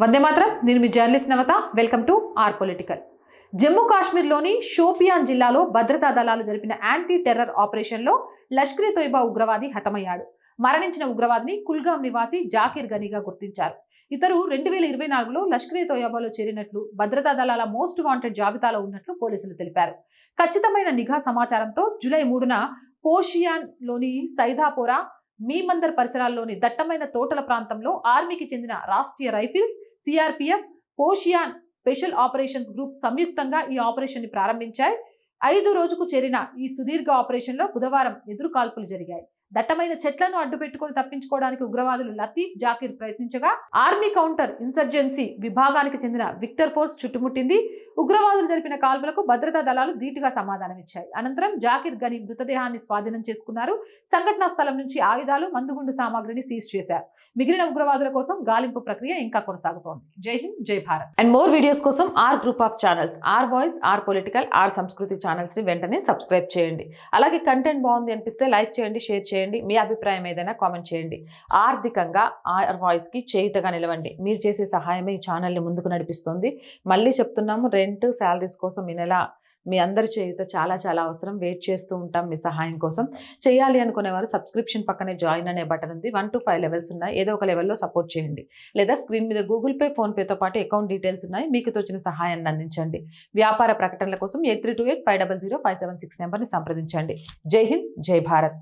వందే మాత్రం. నేను మీ journalist Navatha. Welcome to R political. Jammu కాశ్మీర్లోని షోపియాన్ జిల్లాలో భద్రతా దళాలు జరిపిన యాంటీ టెర్రర్ ఆపరేషన్లో లష్కర్ ఎ తోయిబా ఉగ్రవాది హతమయ్యాడు. మరణించిన ఉగ్రవాదిని కుల్గాం నివాసి జాకీర్ గనీగా గుర్తించారు. ఇతరు 2024లో లష్కర్ ఎ తోయిబాలో చేరినట్లు, భద్రతా దళాల మోస్ట్ వాంటెడ్ జాబితాలో ఉన్నట్లు పోలీసులు తెలిపారు. ఖచ్చితమైన నిఘా సమాచారంతో జూలై 3న పోషియాన్లోని సైదాపోరా, మీమందర్ పరిసరాల్లోని దట్టమైన తోటల ప్రాంతంలో ఆర్మీకి చెందిన రాష్ట్రీయ రైఫిల్స్, సిఆర్పిఎఫ్, పోషియాన్ స్పెషల్ ఆపరేషన్స్ గ్రూప్ సంయుక్తంగా ఈ ఆపరేషన్ ని ప్రారంభించాయి. 5 రోజుకు చేరిన ఈ సుదీర్ఘ ఆపరేషన్లో బుధవారం ఎదురు కాల్పులు జరిగాయి. దట్టమైన చెట్లను అడ్డుపెట్టుకుని తప్పించుకోవడానికి ఉగ్రవాదులు లతీఫ్, జాకీర్ ప్రయత్నించగా ఆర్మీ కౌంటర్ ఇన్సర్జెన్సీ విభాగానికి చెందిన విక్టర్ ఫోర్స్ చుట్టుముట్టింది. ఉగ్రవాదులు జరిపిన కాల్పులకు భద్రతా దళాలు ధీటుగా సమాధానమిచ్చాయి. అనంతరం జాకీర్ గనీ మృతదేహాన్ని స్వాధీనం చేసుకున్నారు. సంఘటనా స్థలం నుంచి ఆయుధాలు, మందుగుండు సామాగ్రిని సీజ్ చేశారు. మిగిలిన ఉగ్రవాదుల కోసం గాలింపు ప్రక్రియ ఇంకా కొనసాగుతోంది. Jai Hind, Jai Bharat. And more videos కోసం our group of channels, our voice, our political, our Sanskriti channels ని వెంటనే సబ్స్క్రైబ్ చేయండి. అలాగే కంటెంట్ బాగుంది అనిపిస్తే లైక్ చేయండి, షేర్ చేయండి. మీ అభిప్రాయం ఏదైనా కామెంట్ చేయండి. ఆర్థికంగా ఆర్ వాయిస్ కి చేయుతగా నిలవండి. మీరు చేసే సహాయమే ఈ ఛానల్ని ముందుకు నడిపిస్తుంది. మళ్ళీ చెప్తున్నాము, రెంట్, శాలరీస్ కోసం ఈ నెల మీ అందరి చేయుత చాలా చాలా అవసరం. వెయిట్ చేస్తూ ఉంటాం మీ సహాయం కోసం. చేయాలి అనుకునేవారు సబ్స్క్రిప్షన్ పక్కనే జాయిన్ అనే బటన్ ఉంది. 1 to 5 లెవెల్స్ ఉన్నాయి. ఏదో ఒక లెవెల్లో సపోర్ట్ చేయండి. లేదా స్క్రీన్ మీద గూగుల్ పే, ఫోన్పేతో పాటు అకౌంట్ డీటెయిల్స్ ఉన్నాయి. మీకు తోచిన సహాయాన్ని అందించండి. వ్యాపార ప్రకటనల కోసం 8328500576 నెంబర్ని సంప్రదించండి. జై హింద్, జై భారత్.